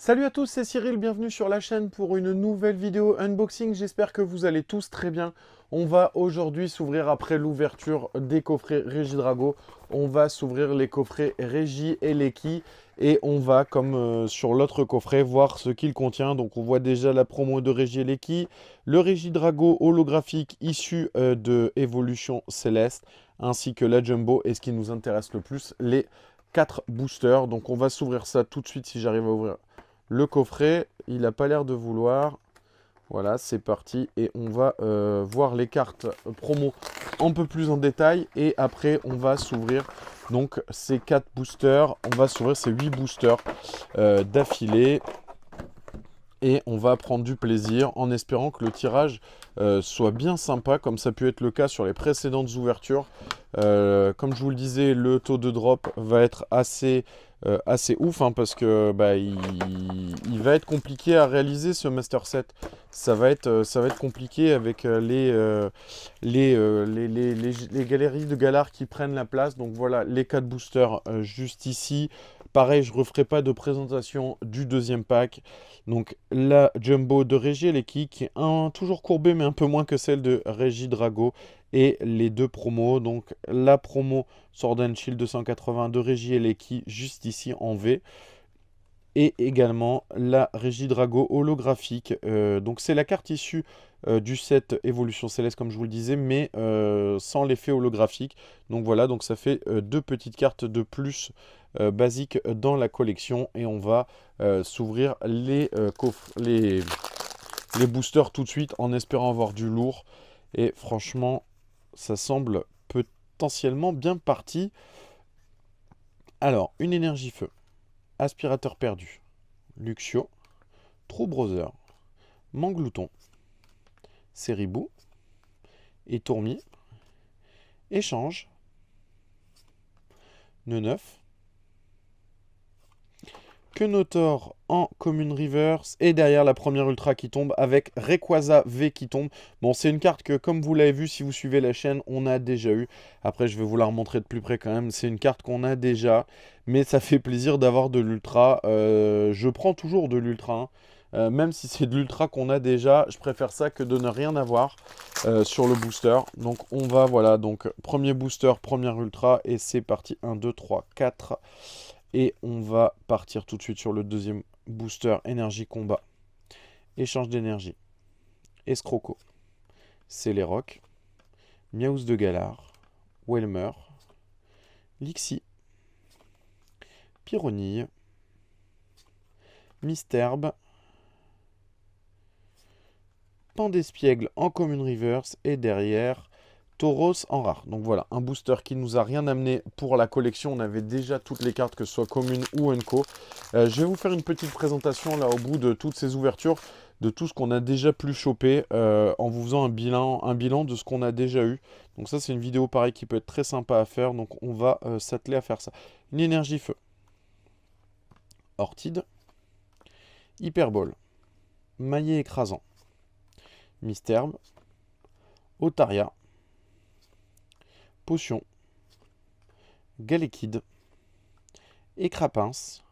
Salut à tous, c'est Cyril, bienvenue sur la chaîne pour une nouvelle vidéo unboxing. J'espère que vous allez tous très bien. On va aujourd'hui s'ouvrir après l'ouverture des coffrets Regidrago. On va s'ouvrir les coffrets Regi et Leki. Et on va, comme sur l'autre coffret, voir ce qu'il contient. Donc on voit déjà la promo de Regi et Leki, le Regidrago holographique issu de Evolution Céleste, ainsi que la Jumbo. Et ce qui nous intéresse le plus, les 4 boosters. Donc on va s'ouvrir ça tout de suite si j'arrive à ouvrir le coffret. Il n'a pas l'air de vouloir. Voilà, c'est parti. Et on va voir les cartes promo un peu plus en détail. Et après, on va s'ouvrir donc ces 4 boosters. On va s'ouvrir ces 8 boosters d'affilée. Et on va prendre du plaisir en espérant que le tirage soit bien sympa, comme ça a pu être le cas sur les précédentes ouvertures. Comme je vous le disais, le taux de drop va être assez ouf, hein, parce que il va être compliqué à réaliser ce Master Set. Ça va être compliqué avec les galeries de Galar qui prennent la place. Donc voilà, les 4 boosters juste ici. Pareil, je ne referai pas de présentation du deuxième pack. Donc la Jumbo de Regi et Leki qui est toujours courbée mais un peu moins que celle de Regidrago. Et les deux promos, donc la promo Sword and Shield 280 de Regi et Leki juste ici en V. Et également la Regidrago holographique. Donc c'est la carte issue du set Évolution Céleste comme je vous le disais, mais sans l'effet holographique. Donc voilà, donc ça fait deux petites cartes de plus basiques dans la collection. Et on va s'ouvrir les boosters tout de suite en espérant avoir du lourd. Et franchement, ça semble potentiellement bien parti. Alors, une énergie feu. Aspirateur perdu, Luxio, True Brother, Manglouton, Seribou, et Tourmier, Échange, Neuf, Kenotor en Commune Reverse, et derrière la première Ultra qui tombe avec Rayquaza V qui tombe. Bon, c'est une carte que, comme vous l'avez vu si vous suivez la chaîne, on a déjà eu. Après, je vais vous la remontrer de plus près quand même. C'est une carte qu'on a déjà, mais ça fait plaisir d'avoir de l'Ultra. Je prends toujours de l'Ultra, hein. Même si c'est de l'Ultra qu'on a déjà, je préfère ça que de ne rien avoir sur le booster. Donc on va, voilà, donc premier booster, première Ultra, et c'est parti, 1, 2, 3, 4. Et on va partir tout de suite sur le deuxième booster énergie combat. Échange d'énergie. Escroco. Céléroc. Miaus de Galar. Welmer. Lixie. Pyronille. Misterbe. Pandespiègle en Commune Reverse. Et derrière, Tauros en rare. Donc voilà, un booster qui nous a rien amené pour la collection. On avait déjà toutes les cartes, que ce soit commune ou Unco. Je vais vous faire une petite présentation là au bout de toutes ces ouvertures, de tout ce qu'on a déjà pu choper, en vous faisant un bilan de ce qu'on a déjà eu. Donc ça, c'est une vidéo pareil qui peut être très sympa à faire. Donc on va s'atteler à faire ça. Une énergie feu. Ortide. Hyperbole. Maillet écrasant. Misterbe. Otaria. Potion, Galekid, Écrapince,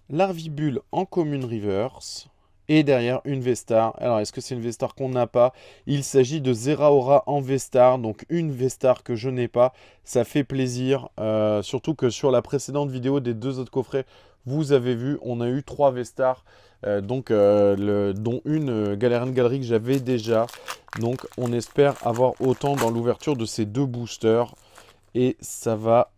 Larvibule en Commune Reverse, et derrière une Vestar. Alors, est-ce que c'est une Vestar qu'on n'a pas? Il s'agit de Zeraora en Vestar, donc une Vestar que je n'ai pas. Ça fait plaisir, surtout que sur la précédente vidéo des deux autres coffrets, vous avez vu, on a eu 3 Vestars, dont une Galarian Galerie que j'avais déjà. Donc on espère avoir autant dans l'ouverture de ces deux boosters. Et ça va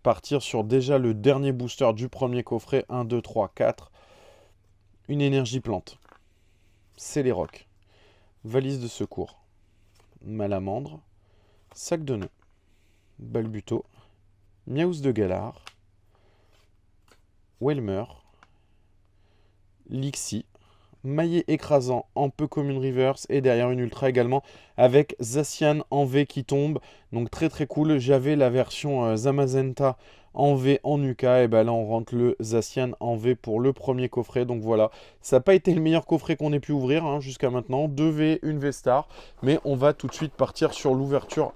partir sur déjà le dernier booster du premier coffret. 1, 2, 3, 4. Une énergie plante. Céléroc. Valise de secours. Malamandre. Sac de nœuds. Balbuto. Miaus de Galar. Welmer. Lixie. Maillet écrasant en peu commune reverse, et derrière une ultra également avec Zacian en V qui tombe. Donc très très cool. J'avais la version Zamazenta en V en UK, et ben là on rentre le Zacian en V pour le premier coffret. Donc voilà, ça n'a pas été le meilleur coffret qu'on ait pu ouvrir hein, jusqu'à maintenant. 2 V, une V Star, mais on va tout de suite partir sur l'ouverture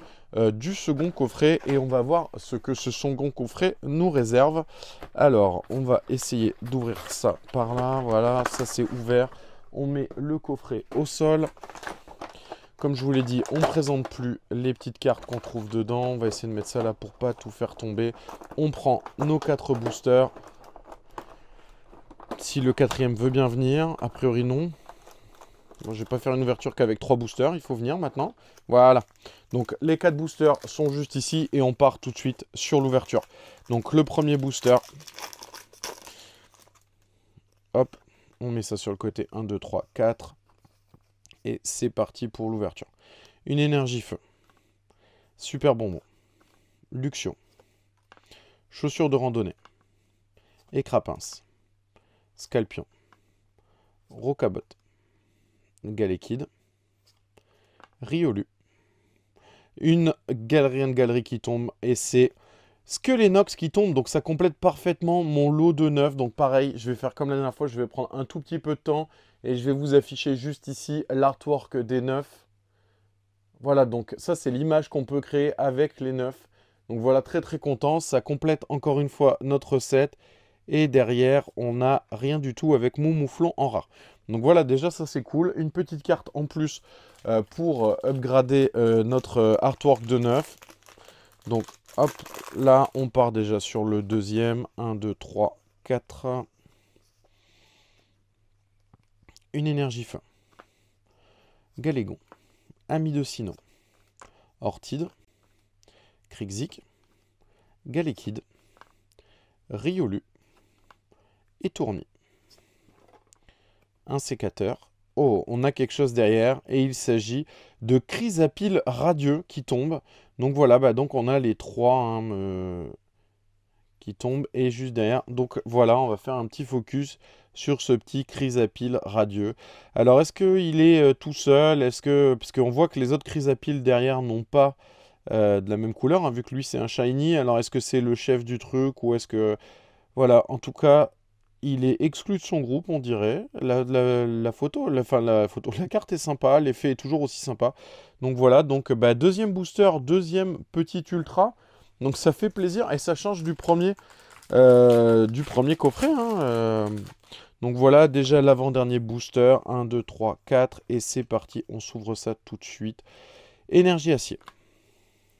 du second coffret et on va voir ce que ce second coffret nous réserve. Alors, on va essayer d'ouvrir ça par là. Voilà, ça c'est ouvert. On met le coffret au sol. Comme je vous l'ai dit, on ne présente plus les petites cartes qu'on trouve dedans. On va essayer de mettre ça là pour pas tout faire tomber. On prend nos 4 boosters. Si le quatrième veut bien venir, a priori non. Bon, je vais pas faire une ouverture qu'avec 3 boosters, il faut venir maintenant. Voilà. Donc les 4 boosters sont juste ici et on part tout de suite sur l'ouverture. Donc le premier booster. Hop, on met ça sur le côté. 1, 2, 3, 4. Et c'est parti pour l'ouverture. Une énergie feu. Super bonbon. Luxio. Chaussures de randonnée. Écrapince. Scalpion. Rocabot. Galekid. Riolu. Une galerie qui tombe et c'est Skelenox qui tombe. Donc ça complète parfaitement mon lot de 9. Donc pareil, je vais faire comme la dernière fois, je vais prendre un tout petit peu de temps et je vais vous afficher juste ici l'artwork des 9. Voilà, donc ça c'est l'image qu'on peut créer avec les 9. Donc voilà, très très content. Ça complète encore une fois notre set. Et derrière, on n'a rien du tout avec mon mouflon en rare. Donc voilà, déjà ça c'est cool. Une petite carte en plus pour upgrader notre artwork de 9. Donc hop, là on part déjà sur le deuxième. 1, 2, 3, 4. Une énergie fin. Galégon. Ami de Sino. Ortide. Krixik. Galekid. Riolu. Et Tourny. Un sécateur. Oh, on a quelque chose derrière et il s'agit de Chrysapile radieux qui tombe. Donc voilà, bah donc on a les 3 hein, qui tombent et juste derrière. Donc voilà, on va faire un petit focus sur ce petit Chrysapile radieux. Alors est-ce qu'il est tout seul? Est-ce que, parce qu'on voit que les autres Chrysapiles derrière n'ont pas de la même couleur, hein, vu que lui c'est un shiny. Alors est-ce que c'est le chef du truc ou est-ce que... Voilà, en tout cas... Il est exclu de son groupe, on dirait. La photo, la carte est sympa, l'effet est toujours aussi sympa. Donc voilà, donc bah, deuxième booster, deuxième petit ultra. Donc ça fait plaisir et ça change du premier coffret. Hein, Donc voilà, déjà l'avant-dernier booster. 1, 2, 3, 4. Et c'est parti, on s'ouvre ça tout de suite. Énergie acier.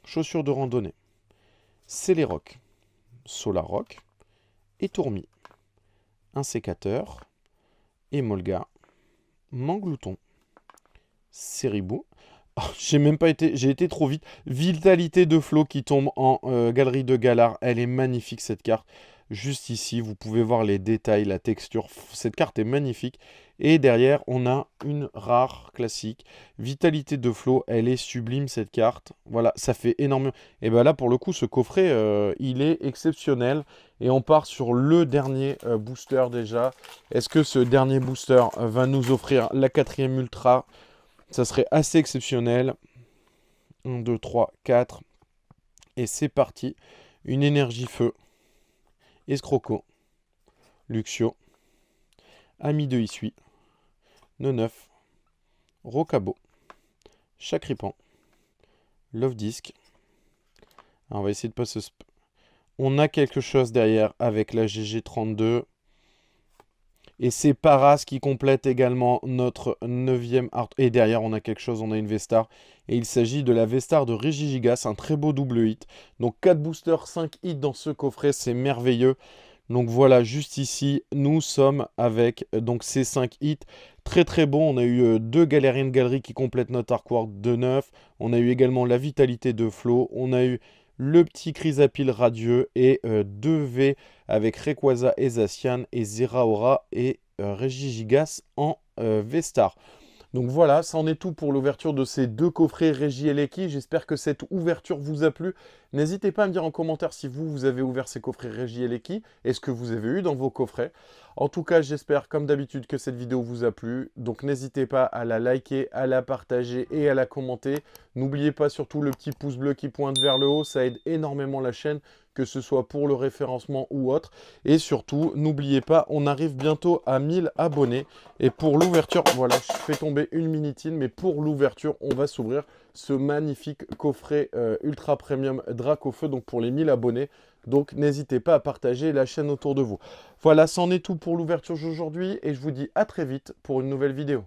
Chaussures de randonnée. Céléroc. Solaroc. Et Tourmi. Un sécateur, Emolga, Manglouton, Ceribou. Oh, j'ai été trop vite. Vitalité de Flot qui tombe en galerie de Galar. Elle est magnifique cette carte. Juste ici, vous pouvez voir les détails, la texture. Cette carte est magnifique. Et derrière, on a une rare classique. Vitalité de Flot, elle est sublime cette carte. Voilà, ça fait énormément. Et bien là, pour le coup, ce coffret, il est exceptionnel. Et on part sur le dernier booster déjà. Est-ce que ce dernier booster va nous offrir la 4e ultra? Ça serait assez exceptionnel. 1, 2, 3, 4. Et c'est parti. Une énergie feu. Escroco. Luxio. Ami de Issui. Neuf. Rocabo. Chacripan. Love Disc. Alors, on va essayer de pas se... On a quelque chose derrière avec la GG32. Et c'est Paras qui complète également notre 9e art. Et derrière, on a quelque chose, on a une V-Star. Et il s'agit de la V-Star de Regigigas, un très beau double hit. Donc 4 boosters, 5 hits dans ce coffret, c'est merveilleux. Donc voilà, juste ici, nous sommes avec donc ces 5 hits. Très très bon, on a eu 2 Galarian Galerie qui complètent notre artwork de 9. On a eu également la Vitalité de Flot. On a eu le petit Chrysapile radieux et 2 V avec Rayquaza et Zacian et Zeraora et Regigigas en V-Star. Donc voilà, ça en est tout pour l'ouverture de ces 2 coffrets Régi et Leki. J'espère que cette ouverture vous a plu. N'hésitez pas à me dire en commentaire si vous avez ouvert ces coffrets Régi et Leki et ce que vous avez eu dans vos coffrets. En tout cas, j'espère comme d'habitude que cette vidéo vous a plu. Donc n'hésitez pas à la liker, à la partager et à la commenter. N'oubliez pas surtout le petit pouce bleu qui pointe vers le haut. Ça aide énormément la chaîne. Que que ce soit pour le référencement ou autre. Et surtout, n'oubliez pas, on arrive bientôt à 1000 abonnés. Et pour l'ouverture, voilà, je fais tomber une minitine, mais pour l'ouverture, on va s'ouvrir ce magnifique coffret ultra premium Dracofeu, donc pour les 1000 abonnés. Donc n'hésitez pas à partager la chaîne autour de vous. Voilà, c'en est tout pour l'ouverture d'aujourd'hui et je vous dis à très vite pour une nouvelle vidéo.